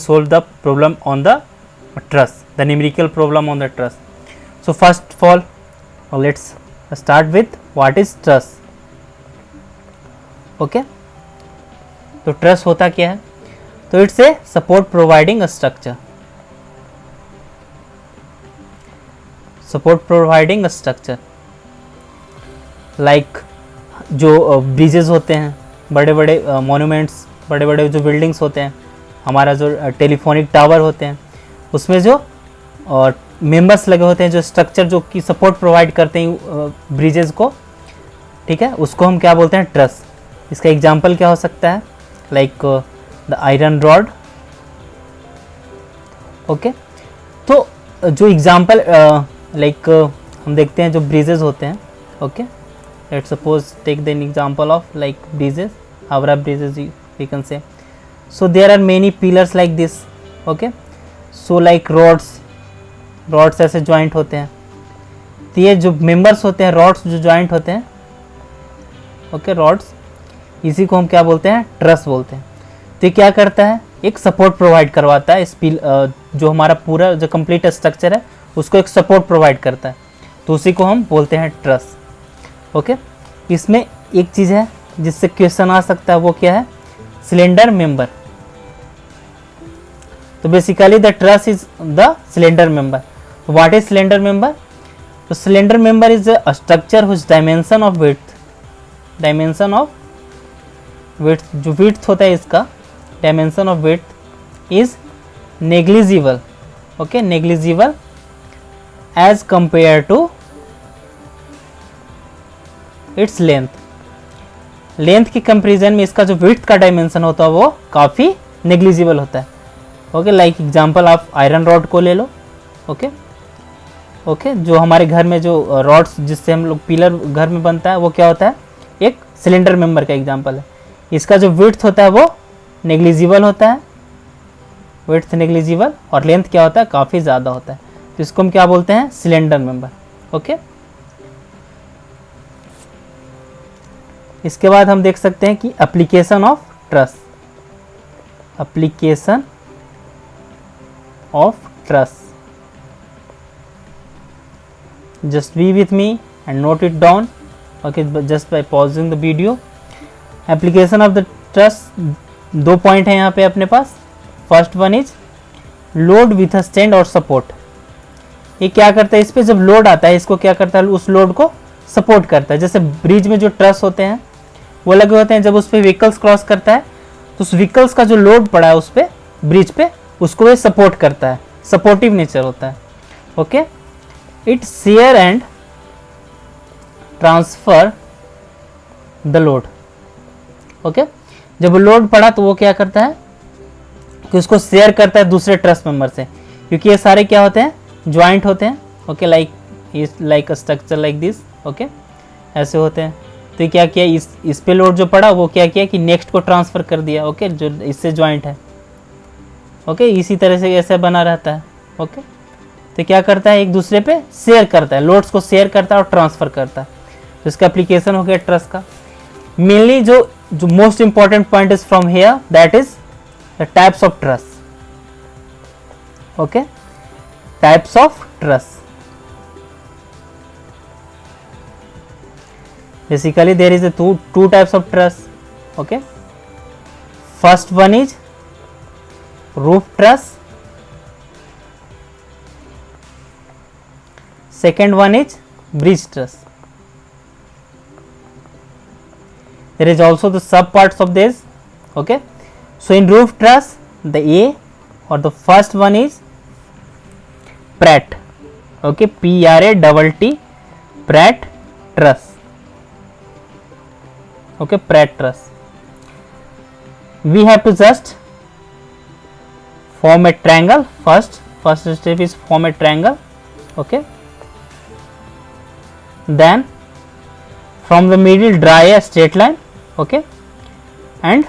solve the problem on the truss, the numerical problem on the truss. So first of all, let's start with what is truss. Okay, तो truss होता क्या है? तो it's a support providing a structure. Support providing a structure like जो bridges होते हैं, बड़े बड़े मॉन्यूमेंट्स, बड़े बड़े जो बिल्डिंग्स होते हैं, हमारा जो टेलीफोनिक टावर होते हैं, उसमें जो मेंबर्स लगे होते हैं, जो स्ट्रक्चर जो कि सपोर्ट प्रोवाइड करते हैं ब्रिजेस को, ठीक है, उसको हम क्या बोलते हैं? ट्रस. इसका एग्जांपल क्या हो सकता है? Like the iron rod. Okay, तो जो एग्जांपल लाइक हम देखते हैं जो ब्रिजेस होते हैं. Okay, let's suppose take the example of like bridges, Howrah bridges we can say. So there are many pillars like this. Okay, so like rods ऐसे joint होते हैं. तो ये जो members होते हैं, rods जो joint होते हैं, okay, rods, इसी को हम क्या बोलते हैं? ट्रस बोलते हैं. तो ये क्या करता है? एक सपोर्ट प्रोवाइड करवाता है. इस जो हमारा पूरा जो कंप्लीट स्ट्रक्चर है उसको एक सपोर्ट प्रोवाइड करता है, तो उसी को हम बोलते हैं ट्रस. ओके, इसमें एक चीज़ है जिससे क्वेश्चन आ सकता है, वो क्या है? Cylinder member. तो basically the truss is the cylinder member. What is cylinder member? तो cylinder member is a structure whose dimension of width, जो विड्थ होता है इसका, dimension of width is negligible. Okay, negligible as compare to its length. Length की comparison में इसका जो width का डायमेंशन होता है वो काफ़ी नेग्लिजिबल होता है. ओके, लाइक एग्जांपल आप आयरन रॉड को ले लो. ओके, जो हमारे घर में जो रॉड्स जिससे हम लोग पिलर घर में बनता है, वो क्या होता है? एक सिलेंडर मेंबर का एग्जांपल है. इसका जो विड्थ होता है वो नेग्लिजिबल होता है, विड्थ नेग्लिजिबल, और लेंथ क्या होता है? काफ़ी ज़्यादा होता है. तो इसको हम क्या बोलते हैं? Cylinder member. ओके, इसके बाद हम देख सकते हैं कि application of truss. Application of truss, just be with me and note it down. Okay, just by pausing the video. Application of the truss, 2 point है यहाँ पे अपने पास. First one is load with a stand और support. ये क्या करता है? इस पे जब लोड आता है, इसको क्या करता है? उस लोड को सपोर्ट करता है. जैसे ब्रिज में जो ट्रस होते हैं वो लगे होते हैं, जब उस पे व्हीकल्स क्रॉस करता है तो उस व्हीकल्स का जो लोड पड़ा है उस पे, ब्रिज पे, उसको ये सपोर्ट करता है. सपोर्टिव नेचर होता है. Okay, it share and transfer the load. Okay, जब लोड पड़ा तो वो क्या करता है कि उसको शेयर करता है दूसरे ट्रस मेंबर से, क्योंकि ये सारे क्या होते हैं? ज्वाइंट होते हैं. Okay, like a structure like this. Okay, ऐसे होते हैं. तो क्या किया? इस पे लोड जो पड़ा वो क्या किया कि नेक्स्ट को ट्रांसफर कर दिया. ओके, जो इससे ज्वाइंट है. ओके, इसी तरह से ऐसे बना रहता है. ओके, तो क्या करता है? एक दूसरे पे शेयर करता है, लोड्स को शेयर करता है और ट्रांसफर करता है. तो इसका एप्लीकेशन हो गया ट्रस का. मेनली जो most important point is from here, that is the types of truss. Okay, types of truss. Basically there is a two types of truss. Okay, first one is roof truss, second one is bridge truss. There is also the sub parts of this. Okay, so in roof truss, the A or the first one is Pratt. Okay, P-R-A-T-T, Pratt truss. Okay, Pratt truss. We have to just form a triangle. First step is form a triangle. Okay, then from the middle draw a straight line. Okay, and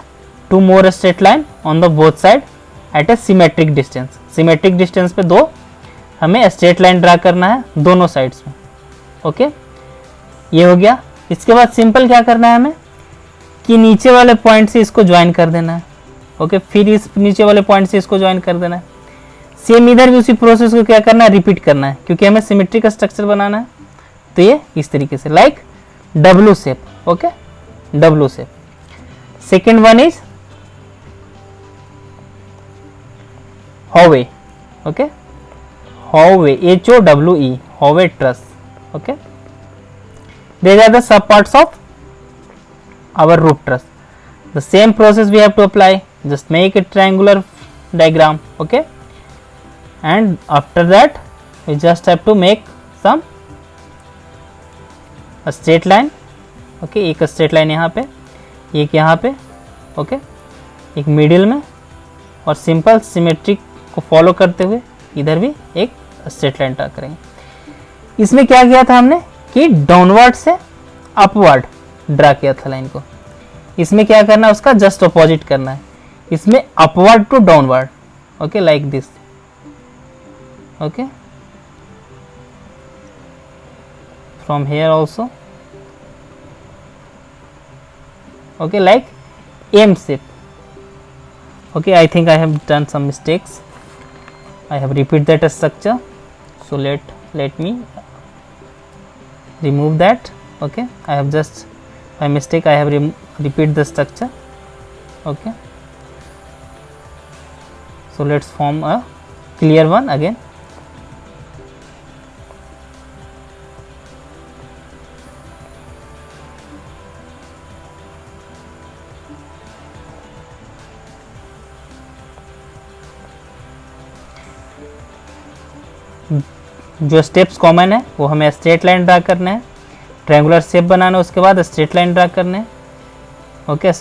2 more straight line on the both side at a symmetric distance. Symmetric distance पे 2 हमें straight line draw करना है दोनों sides में. Okay, ये हो गया. इसके बाद सिंपल क्या करना है हमें कि नीचे वाले पॉइंट से इसको ज्वाइन कर देना है. ओके, फिर इस नीचे वाले पॉइंट से इसको ज्वाइन कर देना है। सेम इधर भी उसी प्रोसेस को क्या करना है, रिपीट करना है, क्योंकि हमें सिमेट्री का स्ट्रक्चर बनाना है। तो ये इस तरीके से like W shape, okay, W shape. Second one is Howe, okay, Howe, HOWE, Howe truss, okay. These are the sub parts of our roof truss. The same process we have to apply. Just make a triangular diagram, okay, and after that we just have to make some a straight line, okay, एक straight line यहाँ पे, एक यहाँ पे, okay, एक middle में, और simple symmetric को फॉलो करते हुए इधर भी एक स्ट्रेट लाइन ड्रा करेंगे। इसमें क्या किया था हमने कि डाउनवर्ड से अपवर्ड ड्रा किया था लाइन को। इसमें क्या करना है, उसका जस्ट अपोजिट करना है। इसमें upward to downward, okay, like this, okay, from here also, okay, like M shape, okay, I think I have done some mistakes. I have repeat that structure, so let me remove that, okay. I have just by mistake I have repeat the structure, okay. So let's form a clear one again. जो steps common है वो हमें straight line draw करना है, triangular shape बनाना है, उसके बाद straight line draw करना है, ओके।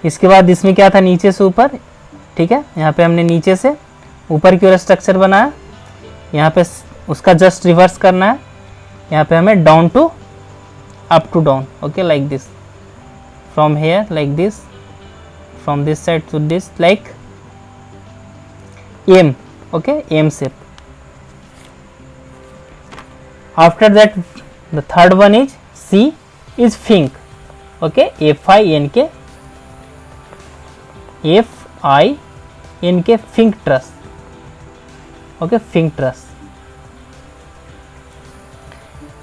इसके बाद इसमें क्या था, नीचे से ऊपर, ठीक है, यहाँ पे हमने नीचे से ऊपर की ओर स्ट्रक्चर बनाया, यहाँ पे उसका जस्ट रिवर्स करना है, यहाँ पे हमें down to up to down, okay, like this, from here like this, from this side to this, like M, okay, M shape. After that the third one is C is Fink, okay, FINK, Fink truss, okay, Fink truss।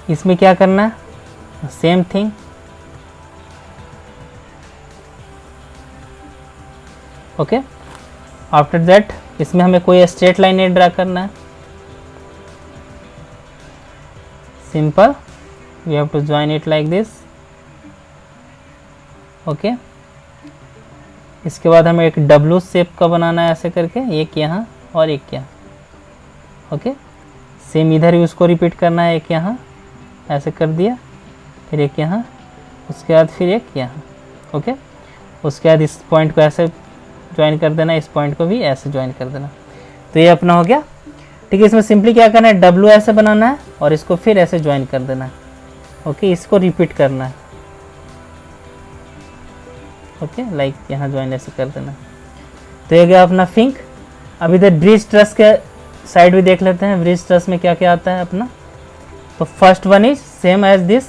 इसमें क्या करना है, same thing, okay. After that इसमें हमें कोई straight line नहीं draw करना है, simple, we have to join it like this, okay। इसके बाद हमें एक डब्लू शेप का बनाना है ऐसे करके, एक यहाँ और एक यहाँ, ओके। सेम इधर भी उसको रिपीट करना है, एक यहाँ ऐसे कर दिया, फिर एक यहाँ, उसके बाद फिर एक यहाँ, ओके। उसके बाद इस पॉइंट को ऐसे ज्वाइन कर देना, इस पॉइंट को भी ऐसे ज्वाइन कर देना। तो ये अपना हो गया, ठीक है। इसमें सिंपली क्या करना है, डब्लू ऐसे बनाना है और इसको फिर ऐसे ज्वाइन कर देना है, ओके। इसको रिपीट करना है, ओके, लाइक यहाँ ज्वाइन ऐसे कर देना। तो ये गया अपना फिंक। अब इधर ब्रिज ट्रस के साइड भी देख लेते हैं, ब्रिज ट्रस में क्या क्या आता है अपना। तो first one is same as this,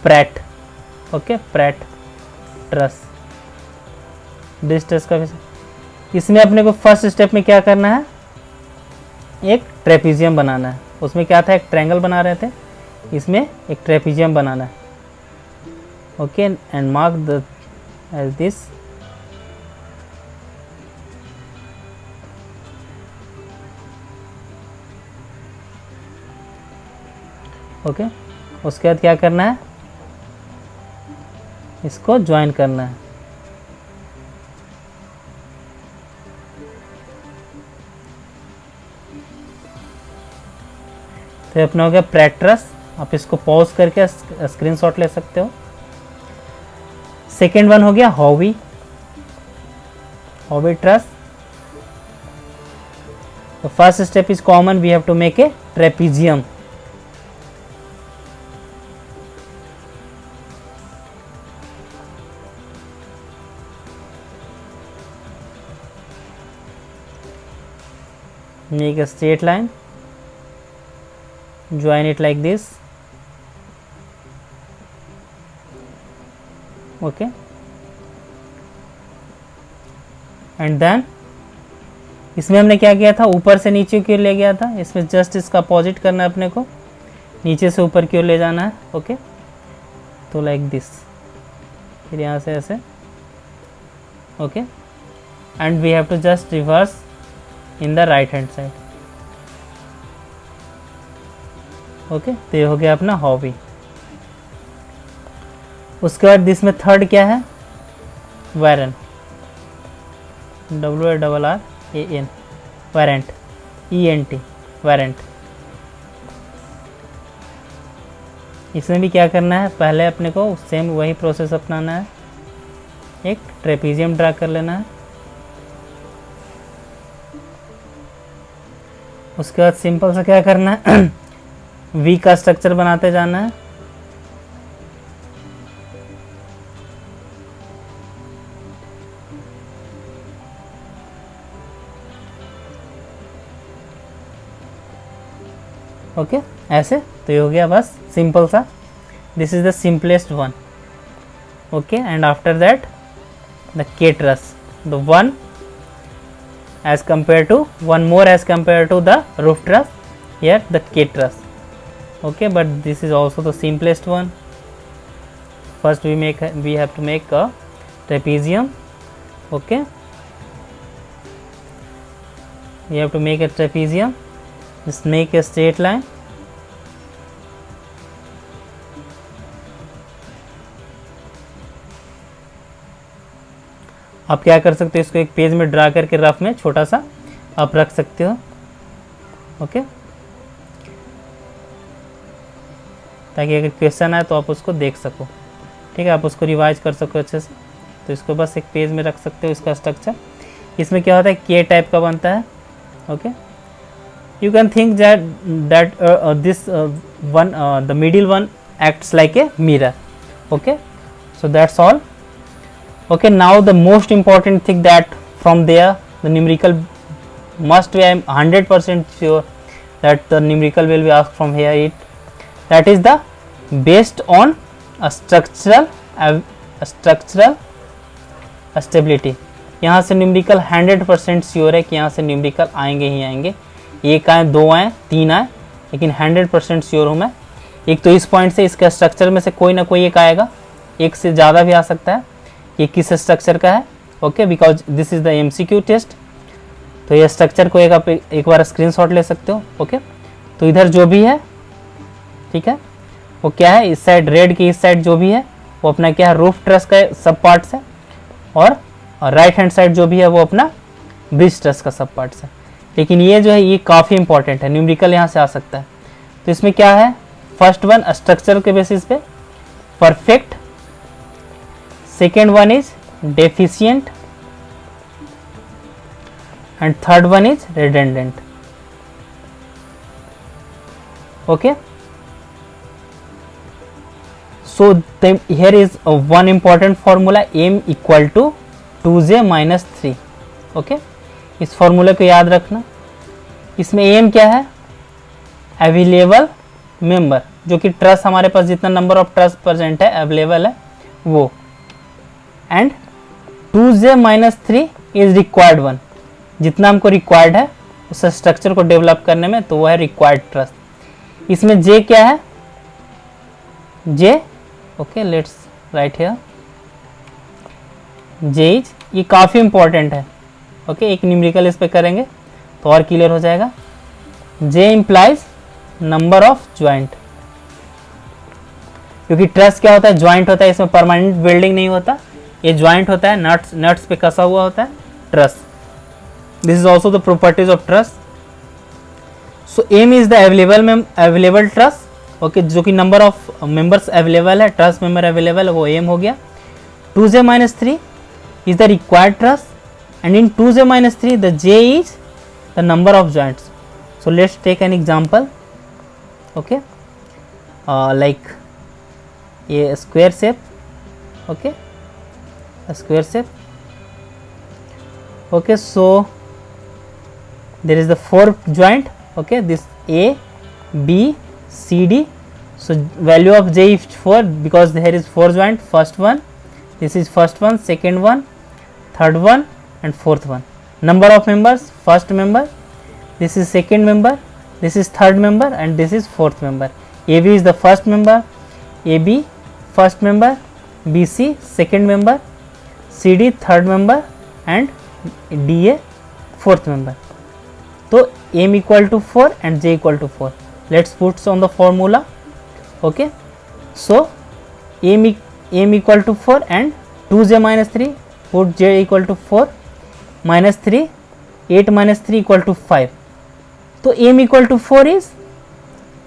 Pratt, okay, Pratt truss, bridge truss का भी। इसमें अपने को फर्स्ट स्टेप में क्या करना है, एक ट्रेपीजियम बनाना है। उसमें क्या था, एक ट्रायंगल बना रहे थे, इसमें एक ट्रेपीजियम बनाना है, okay, and mark the as this, okay. उसके बाद क्या करना है, इसको ज्वाइन करना है, तो ये अपना हो गया प्रैट ट्रस। आप इसको पॉज करके स्क्रीनशॉट ले सकते हो। सेकेंड वन हो गया Howie, Howie truss. The first step is common, we have to make a trapezium. Make a straight line, join it like this, okay. And then इसमें हमने क्या किया था, ऊपर से नीचे की ओर ले गया था, इसमें जस्ट इसका अपोजिट करना है अपने को, नीचे से ऊपर की ओर ले जाना है। ओके, तो लाइक दिस, फिर यहाँ से ऐसे। Okay, and we have to just reverse in the right hand side. Okay, तो ये हो गया अपना हॉबी। उसके बाद इसमें थर्ड क्या है, warrant, WARRAN, warrant, ENT, warrant. इसमें भी क्या करना है, पहले अपने को सेम वही प्रोसेस अपनाना है, एक ट्रेपीजियम ड्रा कर लेना है। उसके बाद सिंपल सा क्या करना है वी का स्ट्रक्चर बनाते जाना है। ओके, ऐसे। तो ये हो गया बस सिंपल सा, this is the simplest one. Okay, and after that the K truss, the one as compared to one more as compared to the roof truss, here the K truss. Okay, but this is also the simplest one. First we have to make a trapezium. Okay, we have to make a trapezium, just make a straight line. आप क्या कर सकते हो, इसको एक page में draw करके rough में छोटा सा आप रख सकते हो। ओके, ताकि अगर क्वेश्चन आए तो आप उसको देख सको। ठीक है, आप उसको रिवाइज कर सको अच्छे से। तो इसको बस एक पेज में रख सकते हो, इसका स्ट्रक्चर। इसमें क्या होता है, के टाइप का बनता है। Okay, you can think that this one, the middle one acts like a mirror. Okay, so that's all. Okay, now the most important thing that from there the numerical must be, I am 100% sure that the numerical will be asked from here, that is the based on a structural stability. यहाँ से numerical 100% sure है कि यहाँ से numerical आएंगे ही आएंगे, एक आए, दो आए, तीन आए, लेकिन 100% श्योर हूँ मैं। एक तो इस पॉइंट से इसका स्ट्रक्चर में से कोई ना कोई एक आएगा, एक से ज़्यादा भी आ सकता है। ये किस स्ट्रक्चर का है, okay, because this is the MCQ test. तो ये स्ट्रक्चर को आप एक बार स्क्रीनशॉट ले सकते हो। ओके, तो इधर जो भी है, ठीक है, वो क्या है, इस साइड रेड की इस साइड जो भी है वो अपना क्या है, रूफ ट्रस का सब पार्ट्स है, और राइट हैंड साइड जो भी है वो अपना ब्रिज ट्रस का सब पार्ट्स है। लेकिन ये जो है ये काफ़ी इंपॉर्टेंट है, न्यूमेरिकल यहाँ से आ सकता है। तो इसमें क्या है, फर्स्ट वन स्ट्रक्चर के बेसिस पे perfect, second one is deficient, and third one is redundant. Okay, so here is one important formula, m equal to 2j minus 3. Okay, इस फॉर्मूले को याद रखना। इसमें m क्या है, अवेलेबल मेंबर, जो कि ट्रस हमारे पास जितना नंबर ऑफ ट्रस प्रेजेंट है अवेलेबल है वो, and 2j minus 3 is required one, जितना हमको रिक्वायर्ड है उस स्ट्रक्चर को डेवलप करने में, तो वो है रिक्वायर्ड ट्रस्ट। इसमें j क्या है, j, okay, let's write here, j is, ये काफ़ी इंपॉर्टेंट है। ओके, एक न्यूमेरिकल इस पे करेंगे तो और क्लियर हो जाएगा। j implies number of joint, क्योंकि ट्रस क्या होता है, ज्वाइंट होता है, इसमें परमानेंट बिल्डिंग नहीं होता, ये ज्वाइंट होता है, नट्स पे कसा हुआ होता है truss. This is also the properties of truss. So M is the available truss. Okay, जो कि नंबर ऑफ मेंबर्स अवेलेबल है, ट्रस मेंबर अवेलेबल है, वो एम हो गया। 2j minus 3 is the required truss, and in 2j minus 3 the j is the number of joints. So let's take an example. Okay, like ये square shape, okay, square shape. Okay, so there is the 4 joint. Okay, this A, B, C, D. So value of J is 4 because there is 4 joint. First one, this is first one, second one, third one, and fourth one. Number of members, first member, this is second member, this is third member, and this is fourth member. AB is the first member, AB first member, BC second member, CD third member, and DA fourth member. So M equal to 4 and J equal to 4. Let's put on the formula. Okay, so M equal to 4 and 2J minus 3, put J equal to 4 minus 3, 8 minus 3 equal to 5. So M equal to 4 is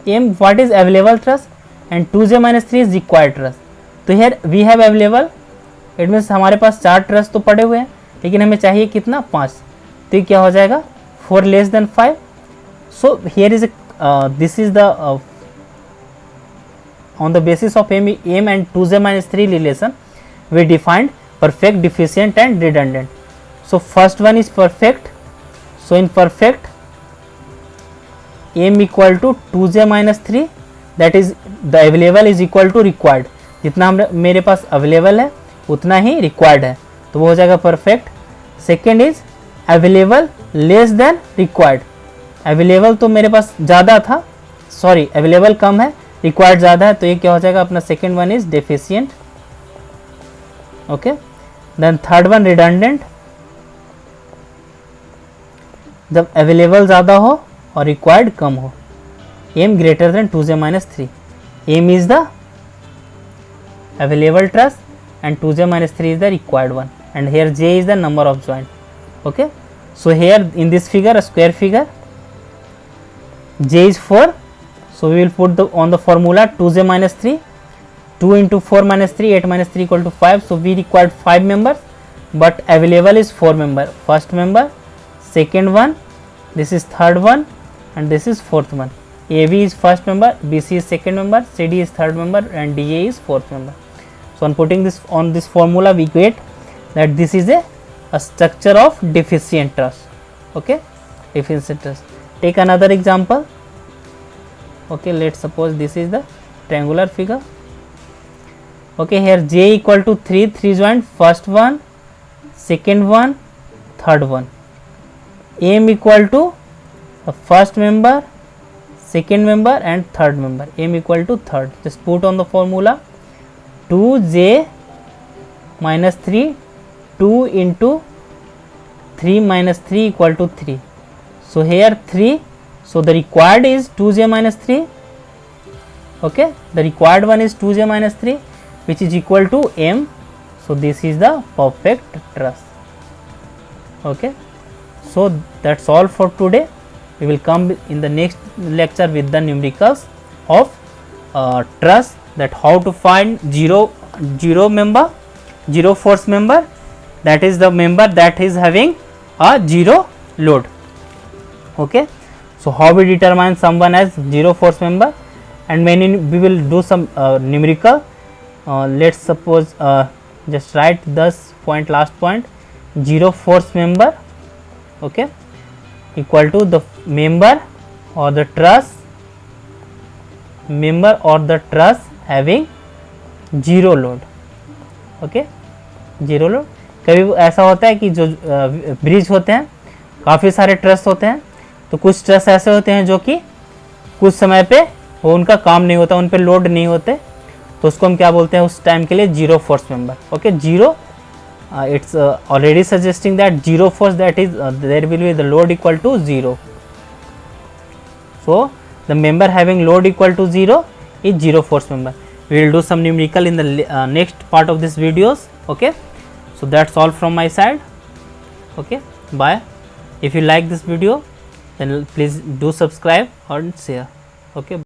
M, what is available trust, and 2J minus 3 is required trust. तो here we have available, it means हमारे पास 4 trust तो पड़े हुए हैं, लेकिन हमें चाहिए कितना 5. तो ये क्या हो जाएगा 4 less than 5. So here is a this is the on the basis of M and 2J minus 3 relation we defined perfect, deficient and redundant. So first one is perfect. So in perfect M equal to 2J minus 3, that is the available is equal to required. जितना मेरे पास available है उतना ही required है, तो वो हो जाएगा perfect. Second is available less than required. Available तो मेरे पास ज़्यादा था, सॉरी अवेलेबल कम है, रिक्वायर्ड ज़्यादा है, तो ये क्या हो जाएगा अपना second one is deficient. Okay, then third one redundant. जब अवेलेबल ज़्यादा हो और रिक्वायर्ड कम हो. M greater than 2J minus 3. M is the available trust and 2J minus 3 is the required one, and here J is the number of joint. Okay, so here in this figure, a square figure, J is 4, so we will put the on the formula 2J minus 3, 2 into 4 minus 3, 8 minus 3 equal to 5. So we required 5 members, but available is 4 member. First member, second one, this is third one, and this is fourth one. AB is first member, BC is second member, CD is third member, and DA is fourth member. So on putting this on this formula, we get that this is a structure of deficient trust. Okay, deficient trust. Take another example. Okay, let's suppose this is the triangular figure. Okay, here J equal to 3 joint, first one, second one, third one. M equal to the first member, second member, and third member. M equal to third. Just put on the formula 2J minus 3, 2 into 3 minus 3 equal to 3. So here 3, so the required is 2J minus 3. Okay, the required one is 2J minus 3, which is equal to M. So this is the perfect trust. Okay, so that's all for today. We will come in the next lecture with the numericals of trust, that how to find zero force member, that is the member that is having a zero load. Okay, so how we determine someone as zero force member, and when we will do some numerical. Let's suppose just write this point, last point, zero force member. Okay, equal to the member or the truss having zero load. Okay, zero load. कभी ऐसा होता है कि जो bridge होते हैं काफ़ी सारे ट्रस होते हैं, तो कुछ ट्रस ऐसे होते हैं जो कि कुछ समय पे वो उनका काम नहीं होता, उन पे लोड नहीं होते, तो उसको हम क्या बोलते हैं उस टाइम के लिए zero force member. Okay, zero, it's already suggesting that zero force, that is there will be the load equal to 0. So the member having load equal to 0 is zero force member. We will do some numerical in the next part of this videos. Okay, so that's all from my side. Okay, bye. If you like this video, then please do subscribe and share. Okay.